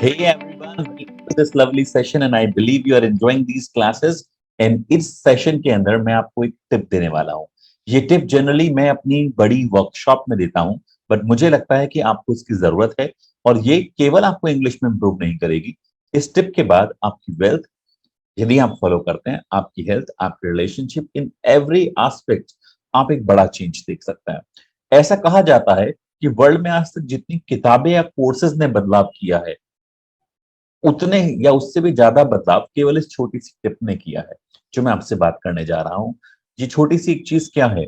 Hey everyone, welcome to this lovely session and I believe you are enjoying these classes. And इस session के अंदर मैं आपको एक टिप देने वाला हूँ। ये टिप जनरली मैं अपनी बड़ी वर्कशॉप में देता हूँ, बट मुझे लगता है कि आपको इसकी जरूरत है और ये केवल आपको इंग्लिश में इंप्रूव नहीं करेगी। इस टिप के बाद आपकी वेल्थ, यदि आप फॉलो करते हैं, आपकी हेल्थ, आपके रिलेशनशिप, इन एवरी एस्पेक्ट आप एक बड़ा चेंज देख सकते हैं। ऐसा कहा जाता है कि वर्ल्ड में आज तक जितनी किताबें या कोर्सेज ने बदलाव किया है, उतने या उससे भी ज्यादा बदलाव केवल इस छोटी सी टिप ने किया है, जो मैं आपसे बात करने जा रहा हूं। ये छोटी सी एक चीज क्या है?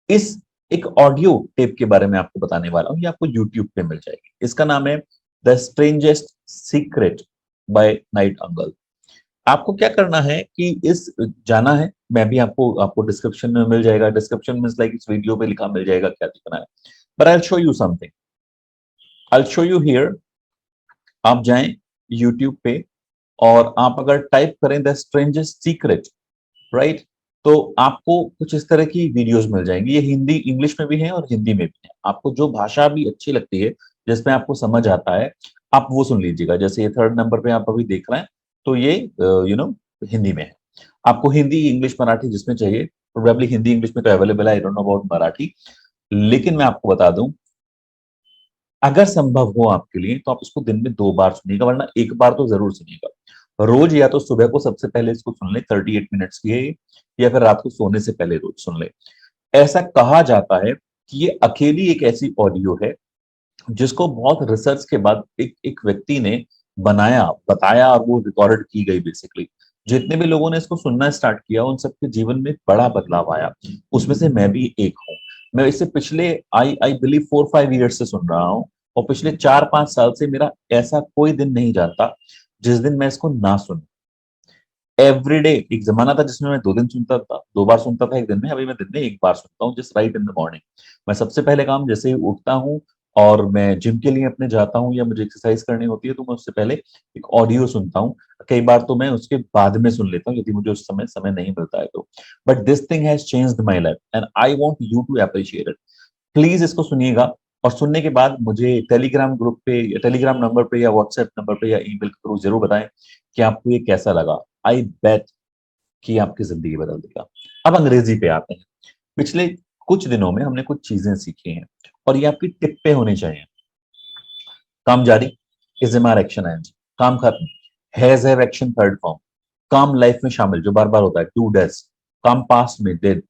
इस एक ऑडियो टेप के बारे में आपको बताने वाला हूं। ये आपको यूट्यूब पे मिल जाएगी। इसका नाम है the strangest secret by Nightingale क्या करना है कि इस जाना है, मैं भी आपको आपको डिस्क्रिप्शन में मिल जाएगा। डिस्क्रिप्शन में लाइक इस वीडियो पे लिखा मिल जाएगा क्या लिखना है। But I show you something, I show you here. आप जाएं यूट्यूब पे और आप अगर टाइप करें द स्ट्रेंजेस्ट सीक्रेट, राइट, तो आपको कुछ इस तरह की वीडियोस मिल जाएंगी। ये हिंदी इंग्लिश में भी है और हिंदी में भी है। आपको जो भाषा भी अच्छी लगती है, जिसमें आपको समझ आता है, आप वो सुन लीजिएगा। जैसे ये थर्ड नंबर पे आप अभी देख रहे हैं, तो ये हिंदी में है। आपको हिंदी इंग्लिश मराठी जिसमें चाहिए, प्रोबेबली हिंदी इंग्लिश में तो अवेलेबल है, I don't know about Marathi. लेकिन मैं आपको बता दूं, अगर संभव हो आपके लिए तो आप इसको दिन में 2 बार सुनिएगा, वरना एक बार तो जरूर सुनिएगा। रोज या तो सुबह को सबसे पहले इसको सुन ले, 38 मिनट्स की है ये, या फिर रात को सोने से पहले रोज सुन ले। ऐसा कहा जाता है कि ये अकेली एक ऐसी ऑडियो है जिसको बहुत रिसर्च के बाद एक एक व्यक्ति ने बनाया, बताया और वो रिकॉर्ड की गई। बेसिकली जितने भी लोगों ने इसको सुनना स्टार्ट किया, उन सबके जीवन में बड़ा बदलाव आया। उसमें से मैं भी एक हूँ। मैं इसे पिछले आई आई बिलीव 4-5 ईयर्स से सुन रहा हूँ, और पिछले 4-5 साल से मेरा ऐसा कोई दिन नहीं जाता जिस दिन मैं इसको ना सुनूं। एवरीडे एक जमाना था जिसमें मैं 2 दिन सुनता था, 2 बार सुनता था एक दिन में। अभी मैं दिन में एक बार सुनता हूँ, just right in the morning. मैं सबसे पहले काम जैसे ही उठता हूँ और मैं जिम के लिए अपने जाता हूँ या मुझे एक्सरसाइज करनी होती है, तो मैं उससे पहले एक ऑडियो सुनता हूँ। कई बार तो मैं उसके बाद में सुन लेता हूँ यदि मुझे उस समय समय नहीं मिलता है तो। But this thing has changed my life and I want you to appreciate it. Please इसको सुनिएगा और सुनने के बाद मुझे टेलीग्राम ग्रुप पे, टेलीग्राम नंबर पे या व्हाट्सएप नंबर पे या ईमेल के थ्रू जरूर बताएं कि आपको ये कैसा लगा। आई बेट कि आपकी जिंदगी बदल देगा। अब अंग्रेजी पे आते हैं। पिछले कुछ दिनों में हमने कुछ चीजें सीखी हैं और ये आपकी टिप पे होनी चाहिए। काम जारी, is am are action and, काम खत्म, has have action third form, काम लाइफ में शामिल जो बार बार होता है टू डज, काम पास्ट में डिड,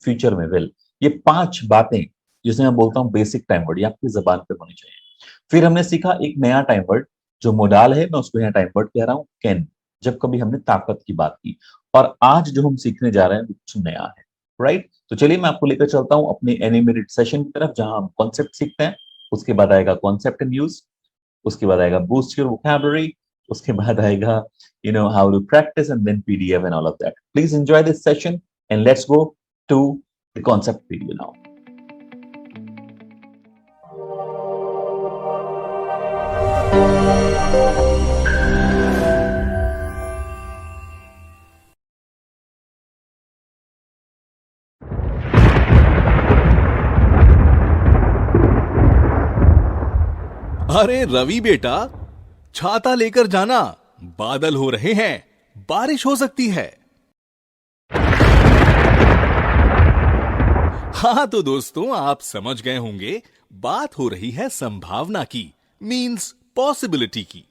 फ्यूचर में विल। ये 5 बातें जिसे मैं बोलता हूँ बेसिक टाइम वर्ड, ये आपकी जबान पे होनी चाहिए। फिर हमने सीखा एक नया टाइम वर्ड जो मोडाल है, मैं उसको यहाँ टाइम वर्ड कह रहा हूँ, कैन, जब कभी हमने ताकत की बात की। और आज जो हम सीखने जा रहे हैं वो कुछ नया है, राइट। तो चलिए मैं आपको लेकर चलता हूँ अपने एनिमेटेड सेशन की तरफ, जहां हम कॉन्सेप्ट सीखते हैं। उसके बाद आएगा कॉन्सेप्ट इन यूज, उसके बाद आएगा बूस्ट योर वोकैबुलरी, उसके बाद आएगा how to practise and then PDF and all of that. Please enjoy this session and let's go to the concept video now. अरे रवि बेटा, छाता लेकर जाना, बादल हो रहे हैं, बारिश हो सकती है। हाँ तो दोस्तों, आप समझ गए होंगे, बात हो रही है संभावना की, मींस पॉसिबिलिटी की।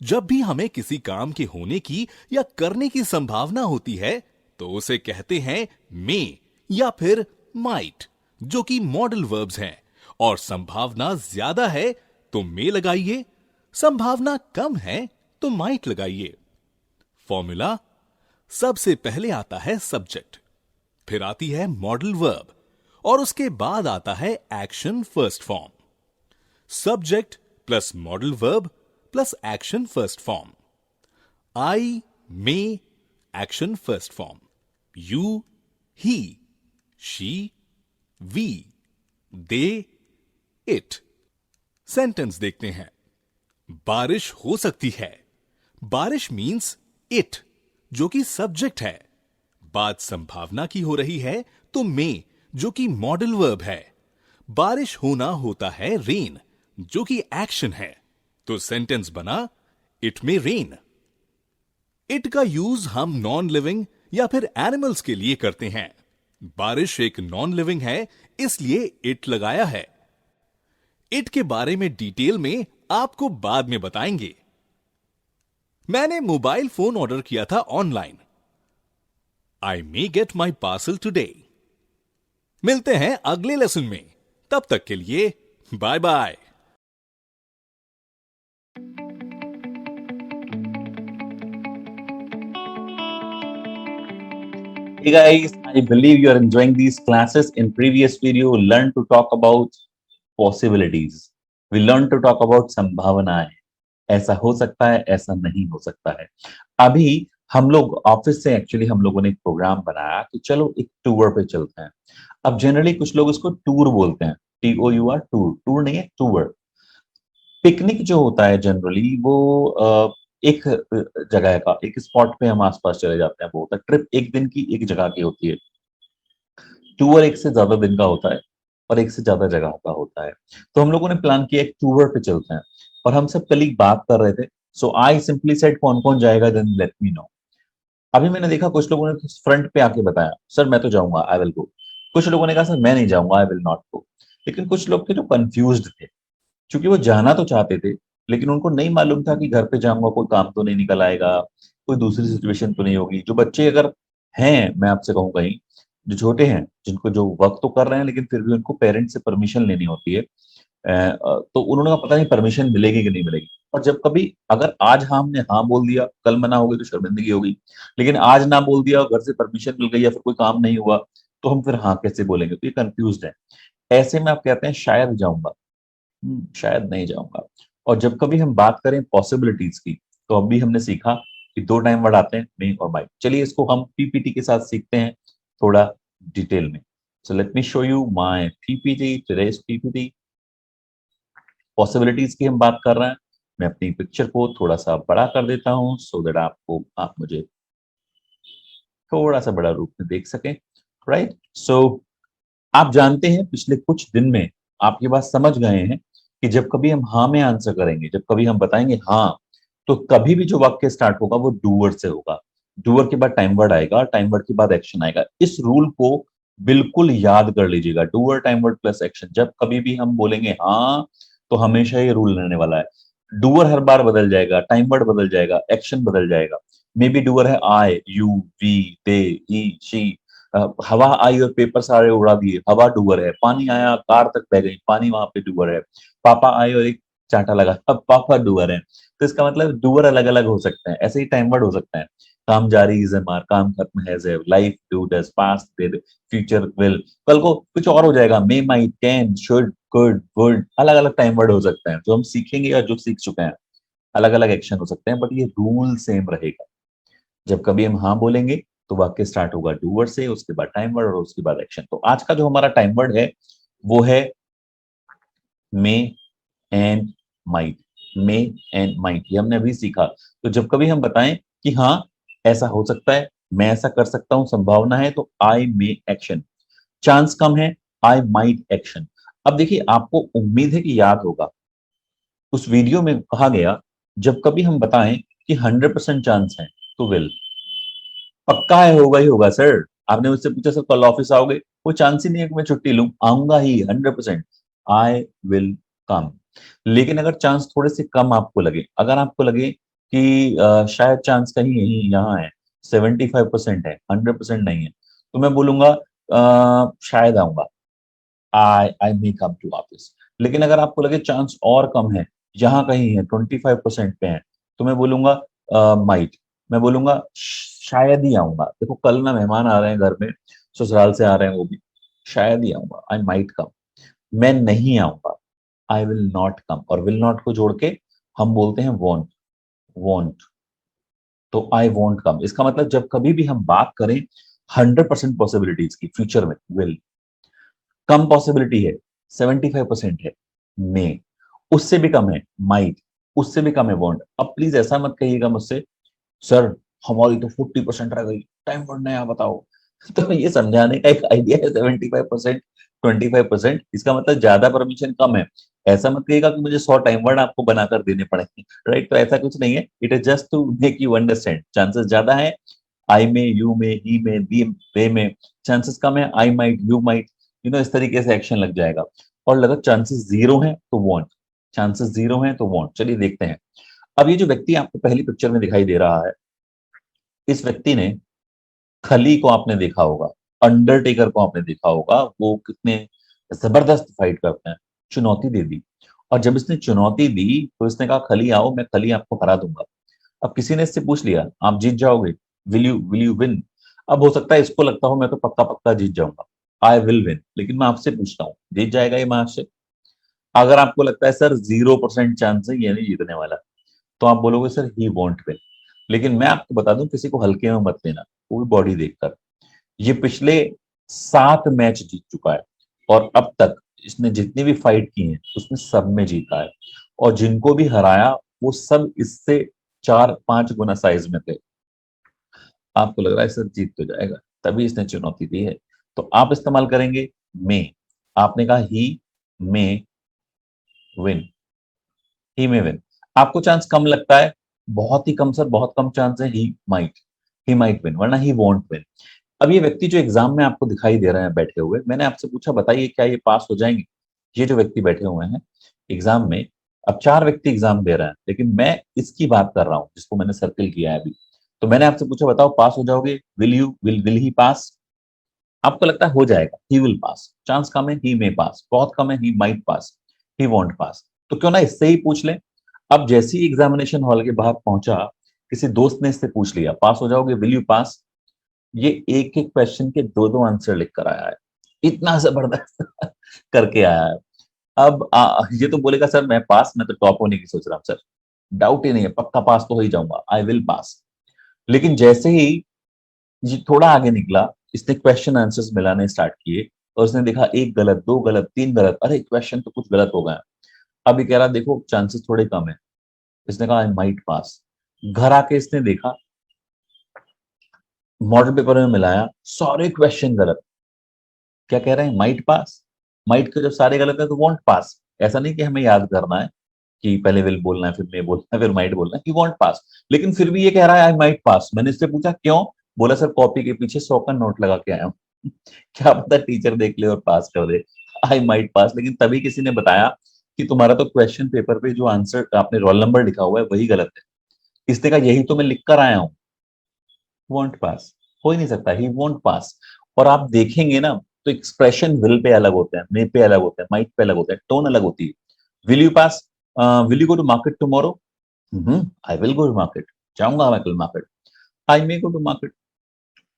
जब भी हमें किसी काम के होने की या करने की संभावना होती है तो उसे कहते हैं मे या फिर माइट, जो कि मॉडल वर्ब्स हैं। और संभावना ज्यादा है तो मे लगाइए, संभावना कम है तो माइट लगाइए। फॉर्मूला, सबसे पहले आता है सब्जेक्ट, फिर आती है मॉडल वर्ब और उसके बाद आता है action first form. Subject plus modal verb plus action first form. I, may, action first form. You, he, she, we, they, it. Sentence देखते हैं। बारिश हो सकती है, बारिश मींस इट, जो कि सब्जेक्ट है। बात संभावना की हो रही है तो मे, जो कि मॉडल वर्ब है। बारिश होना होता है रेन, जो कि एक्शन है। तो सेंटेंस बना इट मे रेन। इट का यूज हम नॉन लिविंग या फिर एनिमल्स के लिए करते हैं। बारिश एक नॉन लिविंग है, इसलिए इट लगाया है। इट के बारे में डिटेल में आपको बाद में बताएंगे। मैंने मोबाइल फोन ऑर्डर किया था online. I may get my parcel today. मिलते हैं अगले लेसन में, तब तक के लिए bye bye. Hey guys, I believe you are enjoying these classes. In previous video, we learned to talk about possibilities. We learned to talk about संभावनाएं। ऐसा हो सकता है, ऐसा नहीं हो सकता है। अभी हम लोग ऑफिस से एक्चुअली हम लोगों ने एक प्रोग्राम बनाया कि चलो एक टूर पे चलते हैं। अब जनरली कुछ लोग इसको टूर बोलते हैं, TOUR, टूर। टूर नहीं है, टूर। पिकनिक जो होता है जनरली वो एक जगह का, एक स्पॉट पे हम आसपास चले जाते हैं, वो होता है ट्रिप। एक दिन की एक जगह की होती है। टूर एक से ज्यादा दिन का होता है और एक से ज्यादा जगह का होता है। तो हम लोगों ने प्लान किया एक टूर पे चलते हैं और हम सब कलीग बात कर रहे थे। सो आई सिंपली सेड कौन कौन जाएगा, देन लेट मी नो। अभी मैंने देखा कुछ लोगों ने फ्रंट पे आके बताया, सर मैं तो जाऊंगा, आई विल गो। कुछ लोगों ने कहा सर मैं नहीं जाऊंगा, आई विल नॉट गो। लेकिन कुछ लोग थे जो कंफ्यूज्ड थे, क्योंकि वो जाना तो चाहते थे लेकिन उनको नहीं मालूम था कि घर पे जाऊंगा कोई काम तो नहीं निकल आएगा, कोई दूसरी सिचुएशन तो नहीं होगी। जो बच्चे अगर हैं, मैं आपसे कहूँ कहीं जो छोटे हैं, जिनको जो वर्क तो कर रहे हैं लेकिन फिर भी उनको पेरेंट्स से परमिशन लेनी होती है, तो उन्होंने कहा पता नहीं परमिशन मिलेगी कि नहीं मिलेगी। और जब कभी अगर आज हमने हाँ बोल दिया, कल मना हो गई तो शर्मिंदगी होगी। लेकिन आज ना बोल दिया, घर से परमिशन मिल गई या फिर कोई काम नहीं हुआ, तो हम फिर हाँ कैसे बोलेंगे? तो ये कंफ्यूज है। ऐसे में आप कहते हैं शायद जाऊंगा, शायद नहीं जाऊंगा। और जब कभी हम बात करें पॉसिबिलिटीज की, तो अभी हमने सीखा कि दो टाइम वर्ड आते हैं, मे और माइट। चलिए इसको हम पीपीटी के साथ सीखते हैं थोड़ा डिटेल में। So let me show you my PPT, today's PPT. Possibilities की हम बात कर रहे हैं। मैं अपनी पिक्चर को थोड़ा सा बड़ा कर देता हूं सो दैट आप मुझे थोड़ा सा बड़ा रूप में देख सकें। राइट, सो आप जानते हैं पिछले कुछ दिन में आप ये बात समझ गए हैं कि जब कभी हम हाँ में आंसर करेंगे, जब कभी हम बताएंगे हाँ, तो कभी भी जो वाक्य स्टार्ट होगा वो डूअर से होगा। डूअर के बाद टाइम वर्ड आएगा, टाइम वर्ड के बाद एक्शन आएगा। इस रूल को बिल्कुल याद कर लीजिएगा, doer time word plus action. जब कभी भी हम बोलेंगे हाँ, तो हमेशा ये रूल रहने वाला है। डूअर हर बार बदल जाएगा, टाइम वर्ड बदल जाएगा, एक्शन बदल जाएगा। मे बी डूअर है I, you, we, they, he, she. हवा आई और पेपर सारे उड़ा दिए, हवा डूअर है। पानी आया, कार तक बह गई, पानी वहां पे डूअर है। पापा आए और एक चांटा लगा, अब पापा डूअर है। तो इसका मतलब डूअर अलग अलग हो सकते हैं, ऐसे ही टाइम वर्ड हो सकते हैं। काम जारी इज एम आर, काम खत्म has have, life do does, past did, future will. कल को कुछ और हो जाएगा, may, might, can, should, could, would. अलग अलग टाइम वर्ड हो सकते हैं जो हम सीखेंगे या जो सीख चुके हैं। अलग अलग एक्शन हो सकते हैं बट ये रूल सेम रहेगा। जब कभी हम हाँ बोलेंगे तो वाक्य स्टार्ट होगा डूअर से, उसके बाद टाइम वर्ड और उसके बाद एक्शन। तो आज का जो हमारा टाइम वर्ड है वो है may and might. May and might ये हमने अभी सीखा। तो जब कभी हम बताएं कि हाँ ऐसा हो सकता है, मैं ऐसा कर सकता हूं, संभावना है, तो आई मे एक्शन। चांस कम है, आई माइट एक्शन। अब देखिए, आपको उम्मीद है कि याद होगा, उस वीडियो में कहा गया जब कभी हम बताएं कि 100% चांस है तो विल। पक्का है, होगा ही होगा सर। आपने मुझसे पूछा सर कल ऑफिस आओगे, वो चांस ही नहीं है कि मैं छुट्टी लूं, आऊंगा ही 100%। I will come. लेकिन अगर चांस थोड़े से कम आपको लगे, अगर आपको लगे कि शायद चांस कहीं यही यहाँ है, 75% है, 100% नहीं है, तो मैं बोलूंगा शायद आऊंगा, आई मे कम टू ऑफिस। लेकिन अगर आपको लगे चांस और कम है, यहाँ कहीं है, 25% पे है, तो मैं बोलूंगा माइट। मैं बोलूंगा शायद ही आऊंगा। देखो कल ना मेहमान आ रहे हैं घर में, ससुराल से आ रहे हैं वो भी, शायद ही आऊंगा, आई माइट कम। मैं नहीं आऊंगा, आई विल नॉट कम। और विल नॉट को जोड़ के हम बोलते हैं वॉन्ट। वॉन्ट, तो आई वॉन्ट कम। इसका मतलब जब कभी भी हम बात करें 100% पॉसिबिलिटीज की फ्यूचर में, विल। कम पॉसिबिलिटी है, 75% है, मे। उससे भी कम है, माइट। उससे भी कम है, वॉन्ट। अब प्लीज ऐसा मत कहिएगा मुझसे, सर हमारी तो 40% रह गई, टाइम वर्ड नया बताओ। तो ये समझाने का एक आइडिया है 75% 25%, इसका मतलब ज्यादा परमिशन कम है। ऐसा मत कहिएगा कि मुझे 100 टाइम वर्ड आपको बनाकर देने पड़ेंगे, राइट? तो ऐसा कुछ नहीं है, it is just to make you understand. Chances ज्यादा है, आई में, यू में, ही में, दे में। चांसेस कम है, आई माइट, यू माइट, इस तरीके से एक्शन लग जाएगा। और अगर चांसेस जीरो है तो वॉन्ट, चांसेस जीरो है तो वॉन्ट। चलिए देखते हैं। अब ये जो व्यक्ति आपको पहली पिक्चर में दिखाई दे रहा है, इस व्यक्ति ने खली को आपने देखा होगा, अंडरटेकर को आपने देखा होगा, वो कितने जबरदस्त फाइट करते हैं। चुनौती दे दी, और जब इसने चुनौती दी तो इसने कहा खली आओ, मैं खली आपको हरा दूंगा। अब किसी ने इससे पूछ लिया आप जीत जाओगे, विल यू विन? अब हो सकता है इसको लगता हो मैं तो पक्का पक्का जीत जाऊंगा, आई विल विन। लेकिन मैं आपसे पूछता हूँ, जीत जाएगा ये मैच से? अगर आपको लगता है सर 0% चांस है ये नहीं जीतने वाला, तो आप बोलोगे सर ही वॉन्ट विन। लेकिन मैं आपको बता दूं, किसी को हल्के में मत लेना, वो भी बॉडी देखकर। ये पिछले 7 मैच जीत चुका है, और अब तक इसने जितनी भी फाइट की है उसमें सब में जीता है, और जिनको भी हराया वो सब इससे 4-5 गुना साइज में थे। आपको लग रहा है सर जीत तो जाएगा, तभी इसने चुनौती दी है। तो आप इस्तेमाल करेंगे मे। आपने कहा ही मे विन, ही में विन। आपको चांस कम लगता है, बहुत ही कम सर, बहुत कम चांस है, ही माइट विन, वरना ही वोंट विन। अब ये व्यक्ति जो एग्जाम में आपको दिखाई दे रहे हैं बैठे हुए, मैंने आपसे पूछा बताइए क्या ये पास हो जाएंगे? ये जो व्यक्ति बैठे हुए हैं एग्जाम में, अब 4 व्यक्ति एग्जाम दे रहे हैं, लेकिन मैं इसकी बात कर रहा हूं जिसको मैंने सर्कल किया है अभी। तो मैंने आपसे पूछा बताओ पास हो जाओगे, विल ही पास? आपको लगता है हो जाएगा, ही विल पास। चांस कम है, ही मे पास। बहुत कम है, he might pass, he want पास। तो क्यों ना इससे ही पूछ लें। अब जैसे ही एग्जामिनेशन हॉल के बाहर पहुंचा, किसी दोस्त ने इससे पूछ लिया पास हो जाओगे, विल यू पास? ये एक एक क्वेश्चन के दो दो आंसर लिख कर आया है, इतना जबरदस्त करके आया है। अब ये तो बोलेगा सर मैं पास, मैं तो टॉप होने की सोच रहा हूँ सर, डाउट ही नहीं है, पक्का पास तो हो ही जाऊंगा, आई विल पास। लेकिन जैसे ही ये थोड़ा आगे निकला, इसने क्वेश्चन आंसर्स मिलाने स्टार्ट किए, और उसने देखा एक गलत, दो गलत, तीन गलत, अरे क्वेश्चन तो कुछ गलत हो गए। अब ये कह रहा देखो चांसेस थोड़े कम है, इसने कहा आई माइट पास। घर आके इसने देखा, मॉडल पेपर में मिलाया, सारे क्वेश्चन गलत। क्या कह रहे हैं? माइट पास। माइट के जब सारे गलत है तो वॉन्ट पास। ऐसा नहीं कि हमें याद करना है कि पहले विल बोलना है, फिर मे बोलना है, फिर माइट बोलना है, कि वॉन्ट पास। लेकिन फिर भी ये कह रहा है आई माइट पास। मैंने इससे पूछा क्यों? बोला सर कॉपी के पीछे 100 का नोट लगा के आया हूँ क्या पता टीचर देख ले और पास कर दे, आई माइट पास। लेकिन तभी किसी ने बताया कि तुम्हारा तो क्वेश्चन पेपर पे जो आंसर आपने रोल नंबर लिखा हुआ है वही गलत है। इसने कहा यही तो मैं लिख कर आया हूँ, वॉन्ट पास। हो ही नहीं सकता, ही वॉन्ट पास। और आप देखेंगे ना तो एक्सप्रेशन विल पे अलग होते हैं, मे पे अलग होते हैं, माइट पे अलग होते हैं, टोन अलग होती है। Will you pass? Will you go to market tomorrow? I will go to market, जाऊंगा मैं कल market. I may go to market,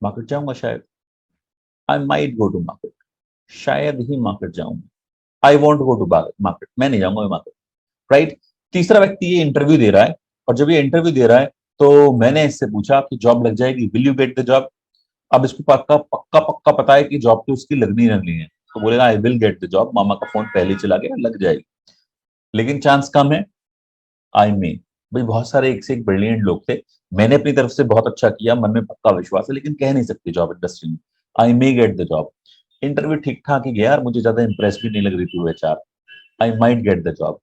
market जाऊंगा शायद। I might go to market, शायद ही मार्केट जाऊंगा। I won't go to market, मैं नहीं जाऊंगा मार्केट, राइट? तीसरा व्यक्ति ये इंटरव्यू दे रहा है, और जब ये इंटरव्यू दे रहा है तो मैंने इससे पूछा कि जॉब लग जाएगी, will you get the job? अब इसको पक्का पक्का पक्का पता है कि जॉब तो उसकी लगनी है, तो बोलेगा I will get the job, मामा का फोन पहले ही चला गया, लग जाएगी। लेकिन चांस कम है, आई मे। भाई बहुत सारे एक से एक ब्रिलियंट लोग थे, मैंने अपनी तरफ से बहुत अच्छा किया, मन में पक्का विश्वास है, लेकिन कह नहीं सकते जॉब इंडस्ट्री में, I may get the job. Interview ठीक ठाक ही गया यार, मुझे ज्यादा इंप्रेस भी नहीं लग रही थी वो HR, I might get the job.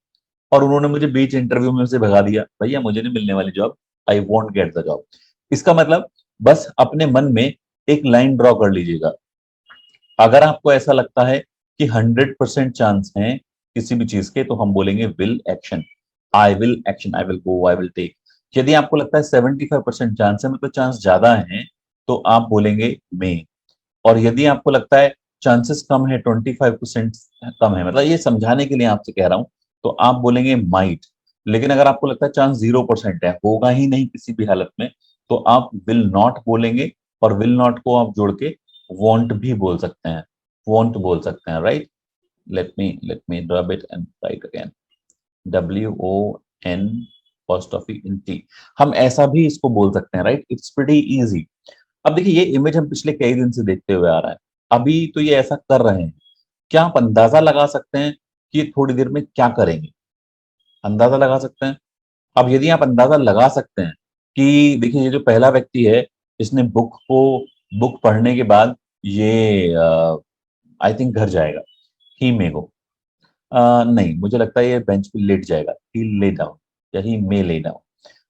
और उन्होंने मुझे बीच इंटरव्यू में से भगा दिया, भैया मुझे नहीं मिलने वाली job, I want gate the job. इसका मतलब बस अपने मन में एक लाइन ड्रॉ कर लीजिएगा। अगर आपको ऐसा लगता है कि 100% चांस है किसी भी चीज के, तो हम बोलेंगे will action, I will action, I will go, I will take. यदि आपको लगता है 75% चांस है, मतलब चांस ज्यादा है, तो आप बोलेंगे मे। और यदि आपको लगता है चांसेस कम है, 25% कम है, मतलब ये समझाने के लिए आपसे कह रहा हूं, तो आप बोलेंगे माइट। लेकिन अगर आपको लगता है चांस 0% है, होगा ही नहीं किसी भी हालत में, तो आप विल नॉट बोलेंगे। और विल नॉट को आप जोड़ के वॉन्ट भी बोल सकते हैं, वॉन्ट बोल सकते हैं, right? Let me draw it and right again, WON apostrophe in T. हम ऐसा भी इसको बोल सकते हैं, राइट? It's pretty easy. अब देखिए ये इमेज हम पिछले कई दिन से देखते हुए आ रहा है, अभी तो ये ऐसा कर रहे हैं। क्या आप अंदाजा लगा सकते हैं कि ये थोड़ी देर में क्या करेंगे? अंदाजा लगा सकते हैं? अब यदि आप अंदाजा लगा सकते हैं कि देखिए ये जो पहला व्यक्ति है, इसने बुक पढ़ने के बाद ये आई थिंक घर जाएगा। ही मे गो। नहीं, मुझे लगता है ये बेंच पे लेट जाएगा, ही ले डाउन, या ही मे ले डाउन।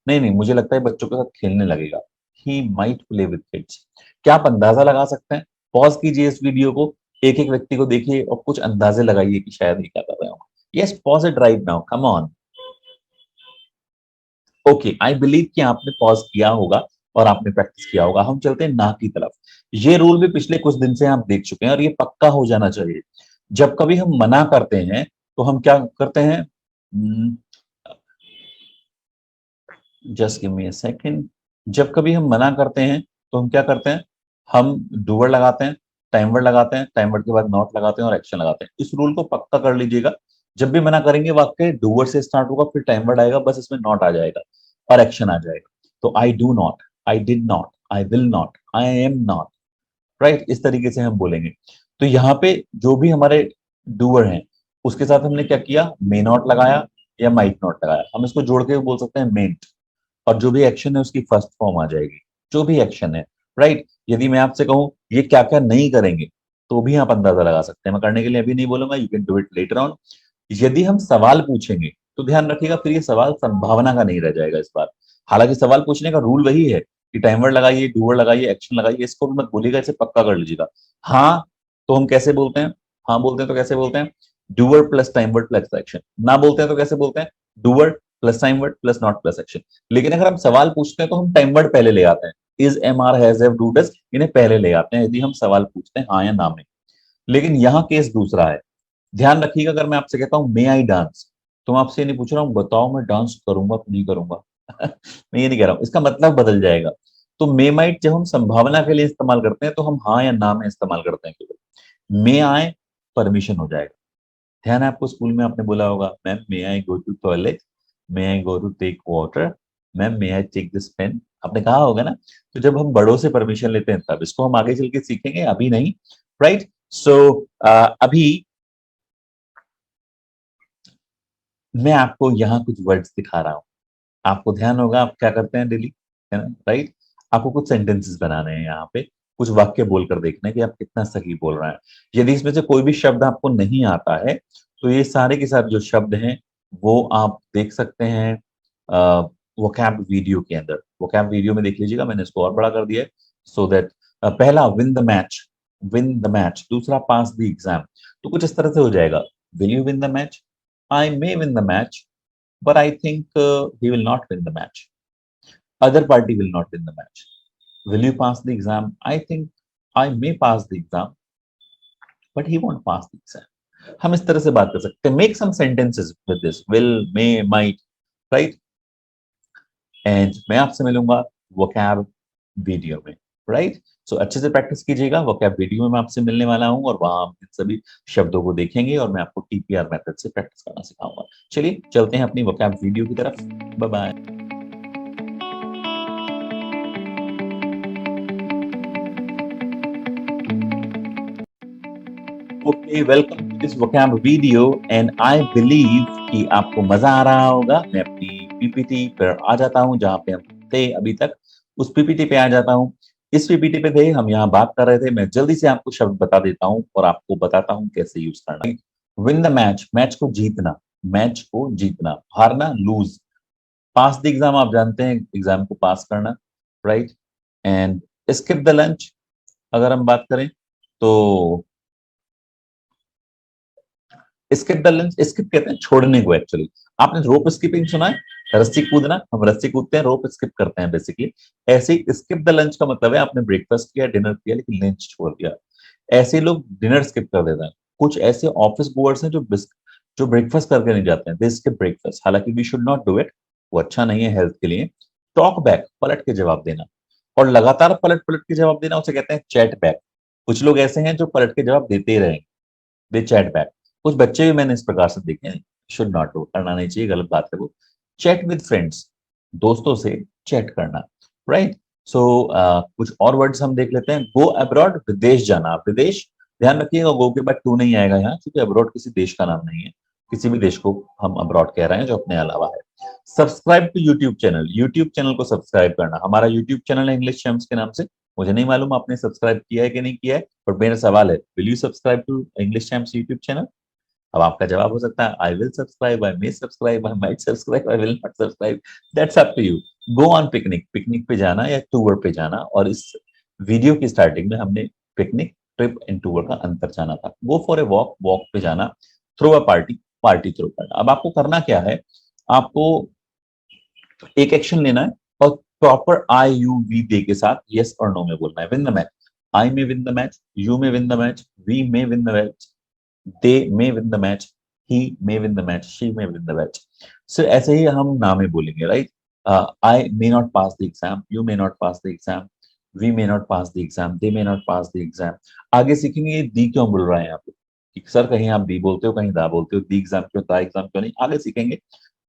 नहीं नहीं, मुझे लगता है बच्चों के साथ खेलने लगेगा, he might play with kids. क्या आप अंदाजा लगा सकते हैं? पॉज कीजिए इस वीडियो को, एक एक व्यक्ति को देखिए और कुछ अंदाजे लगाइए कि शायद ये क्या कर रहे हो। Yes, pause it right now, come on. Okay, I believe कि आपने पॉज किया होगा और आपने प्रैक्टिस किया होगा। हम चलते हैं ना की तरफ। ये रूल भी पिछले कुछ दिन से आप देख चुके हैं और ये पक्का हो जाना चाहिए। जब कभी हम मना करते हैं तो हम क्या करते हैं? Just give me a second. जब कभी हम मना करते हैं तो हम क्या करते हैं? हम डूवर लगाते हैं, टाइम वर्ड लगाते हैं, टाइम वर्ड के बाद नॉट लगाते हैं और एक्शन लगाते हैं। इस रूल को पक्का कर लीजिएगा। जब भी मना करेंगे वाक्य डूवर से स्टार्ट होगा, फिर टाइम वर्ड आएगा, बस इसमें नॉट आ जाएगा और एक्शन आ जाएगा। तो I do not, I did not, I will not, I am not, right? इस तरीके से हम बोलेंगे। तो यहाँ पे जो भी हमारे डूअर हैं उसके साथ हमने क्या किया? मे नॉट लगाया या माइट नॉट लगाया। हम इसको जोड़ के बोल सकते हैं मेंट, और जो भी एक्शन है उसकी फर्स्ट फॉर्म आ जाएगी। जो भी एक्शन है, राइट? यदि मैं आपसे कहूं ये क्या क्या नहीं करेंगे, तो भी आप अंदाजा लगा सकते हैं। मैं करने के लिए अभी नहीं बोलूंगा, you can do it later on. यदि हम सवाल पूछेंगे तो ध्यान रखिएगा, फिर ये सवाल संभावना का नहीं रह जाएगा इस बार। हालांकि सवाल पूछने का रूल वही है कि टाइम वर्ड लगाइए, डूअर लगाइए, एक्शन लगाइए, इसको भी मत बोलिएगा, इसे पक्का कर लीजिएगा। हाँ, तो हम कैसे बोलते हैं? हाँ बोलते हैं तो कैसे बोलते हैं? Doer plus time word plus action. ना बोलते हैं तो कैसे बोलते हैं? Doer plus time word plus not plus action. लेकिन अगर हम सवाल पूछते हैं तो हम टाइम वर्ड पहले ले आते हैं, is, am, are, has, have, do, does, इन्हें पहले ले आते हैं यदि हम सवाल पूछते हैं हाँ या ना में। लेकिन यहाँ केस दूसरा है। ध्यान रखिएगा, अगर मैं आपसे कहता हूं मे आई डांस, तो मैं आपसे ये नहीं पूछ रहा हूँ बताओ मैं डांस करूंगा कि नहीं करूंगा। मैं ये नहीं कह रहा हूं, इसका मतलब बदल जाएगा। तो मे माइट जब हम संभावना के लिए इस्तेमाल करते हैं तो हम हाँ या ना में इस्तेमाल करते हैं केवल। मे आए परमिशन हो जाएगा। ध्यान है आपको, स्कूल में आपने बोला होगा ma'am may I go to toilet, may I go to take water, ma'am may I take this pen, आपने कहा होगा ना। तो जब हम बड़ों से परमिशन लेते हैं तब इसको हम आगे चल के सीखेंगे, अभी नहीं, राइट? सो अभी मैं आपको यहाँ कुछ वर्ड्स दिखा रहा हूँ। आपको ध्यान होगा आप क्या करते हैं डेली, है ना, राइट? आपको कुछ सेंटेंसेस बनाने हैं यहाँ पे, कुछ वाक्य बोलकर देखना है कि आप कितना सही बोल रहे हैं। यदि इसमें से कोई भी शब्द आपको नहीं आता है तो ये सारे के सारे जो शब्द हैं वो आप देख सकते हैं वोकैब वीडियो के अंदर। वोकैब वीडियो में देख लीजिएगा, मैंने इसको और बड़ा कर दिया है सो दैट पहला win the match, win the match. दूसरा पास द एग्जाम। तो कुछ इस तरह से हो जाएगा, will you win the match? I may win the match, but I think he will not win the match. Other party will not win the match. Will you pass the exam? I think I may pass the exam, but he won't pass the exam. हम इस तरह से बात कर सकते हैं। Make some sentences with this. Will, may, might, right? And मैं आपसे मिलूंगा vocab वीडियो में, राइट? सो अच्छे से प्रैक्टिस कीजिएगा। vocab वीडियो में मैं आपसे मिलने वाला हूँ और वहां हम इन सभी शब्दों को देखेंगे और मैं आपको टीपीआर मेथड से प्रैक्टिस करना सिखाऊंगा। चलिए चलते हैं अपनी vocab वीडियो की तरफ। Bye bye. Okay, welcome to this vocab video and I believe कि आपको मजा आ रहा होगा। मैं अपनी पीपीटी पर आ जाता हूं जहां पे हम थे अभी तक, उस पीपीटी पे आ जाता हूं। इस पीपीटी पे थे हम, यहाँ बात कर रहे थे। मैं जल्दी से आपको शब्द बता देता हूं और आपको बताता हूं कैसे यूज करना है। विन द मैच, मैच को जीतना, मैच को जीतना। हारना, लूज। पास द एग्जाम, आप जानते हैं एग्जाम को पास करना, right? And skip the lunch अगर हम बात करें तो स्किप द लंच, स्किप कहते हैं छोड़ने को एक्चुअली। आपने रोप स्किपिंग सुना है? रस्सी कूदना, हम रस्सी कूदते हैं, रोप स्किप करते हैं बेसिकली। ऐसे ही स्किप द लंच का मतलब है आपने ब्रेकफास्ट किया, डिनर किया, लेकिन लंच छोड़ दिया। ऐसे लोग डिनर स्किप कर देते हैं। कुछ ऐसे ऑफिस गोअर्स हैं जो ब्रेकफास्ट करके नहीं जाते हैं, दे स्किप ब्रेकफास्ट। हालांकि we should not do it, वो अच्छा नहीं है हेल्थ के लिए। टॉक बैक, पलट के जवाब देना, और लगातार पलट पलट के जवाब देना उसे कहते हैं चैट बैक। कुछ लोग ऐसे हैं जो पलट के जवाब देते ही रहेंगे, दे चैट बैक। कुछ बच्चे भी मैंने इस प्रकार से देखे हैं, शुड नॉट डू, करना नहीं चाहिए, गलत बात है वो। चैट विद फ्रेंड्स, दोस्तों से चैट करना, राइट? सो कुछ और वर्ड्स हम देख लेते हैं। गो अब्रॉड, विदेश जाना, विदेश। ध्यान रखिएगा गो के बाद टू नहीं आएगा यहाँ, क्योंकि अब्रॉड किसी देश का नाम नहीं है। किसी भी देश को हम अब्रॉड कह रहे हैं जो अपने अलावा है। Subscribe to YouTube channel, YouTube channel को सब्सक्राइब करना। हमारा यूट्यूब चैनल है इंग्लिश चैम्प्स के नाम से। मुझे नहीं मालूम आपने सब्सक्राइब किया है कि नहीं किया है, पर मेरा सवाल है, will you subscribe to English champs YouTube channel? अब आपका जवाब हो सकता है I will subscribe, I may subscribe, I might subscribe, I will not subscribe, that's up to you. Go on picnic, picnic पे जाना या टूर पे जाना, और इस वीडियो की स्टार्टिंग में हमने पिकनिक, ट्रिप एंड टूर का अंतर जाना था। Go for a walk, walk पे जाना, throw a party, party throw करना। अब आपको करना क्या है, आपको एक एक्शन लेना है और proper I you we they के साथ यस और नो में बोलना है। Win the match, I may win the match, you may win the match, we may win the match, they may win the match, he may win the match, she may win the match. सिर्फ ऐसे ही हम नामे बोलेंगे, right. I may not pass the exam, you may not pass the exam, we may not pass the exam, they may not pass the exam. आगे सीखेंगे ये दी क्यों बोल रहा है यहाँ पे, कि सर कहीं आप दी बोलते हो, कहीं दा बोलते हो, दी एग्जाम क्यों, दा एग्जाम क्यों नहीं। आगे सीखेंगे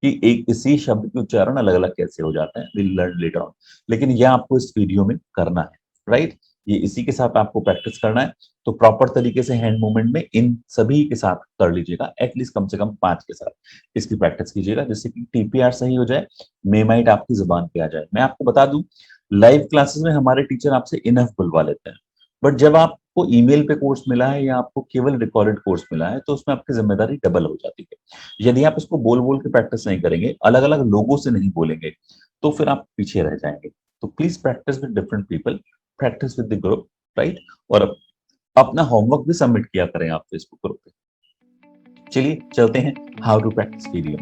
कि एक इसी शब्द के उच्चारण अलग अलग कैसे हो जाते हैं, विल लर्न लेटर ऑन। लेकिन यह आपको इस वीडियो में करना है, राइट। ये इसी के साथ आपको प्रैक्टिस करना है। तो प्रॉपर तरीके से हैंड मूवमेंट में इन सभी के साथ कर लीजिएगा, एटलीस्ट कम से कम 5 के साथ इसकी प्रैक्टिस कीजिएगा, जिससे कि टीपीआर सही हो जाए, मेमाइट आपकी जुबान पे आ जाए। मैं आपको बता दूं, लाइव क्लासेस में हमारे टीचर आपसे इनफ बुलवा लेते हैं, बट जब आपको ईमेल पे कोर्स मिला है या आपको केवल रिकॉर्डेड कोर्स मिला है, तो उसमें आपकी जिम्मेदारी डबल हो जाती है। यदि आप इसको बोल बोल के प्रैक्टिस नहीं करेंगे, अलग अलग लोगों से नहीं बोलेंगे, तो फिर आप पीछे रह जाएंगे। तो please practice with different people, practice with the group, right. और अपना होमवर्क भी सबमिट किया करें आप फेसबुक ग्रुप पे। चलिए चलते हैं हाउ टू प्रैक्टिस वीडियो।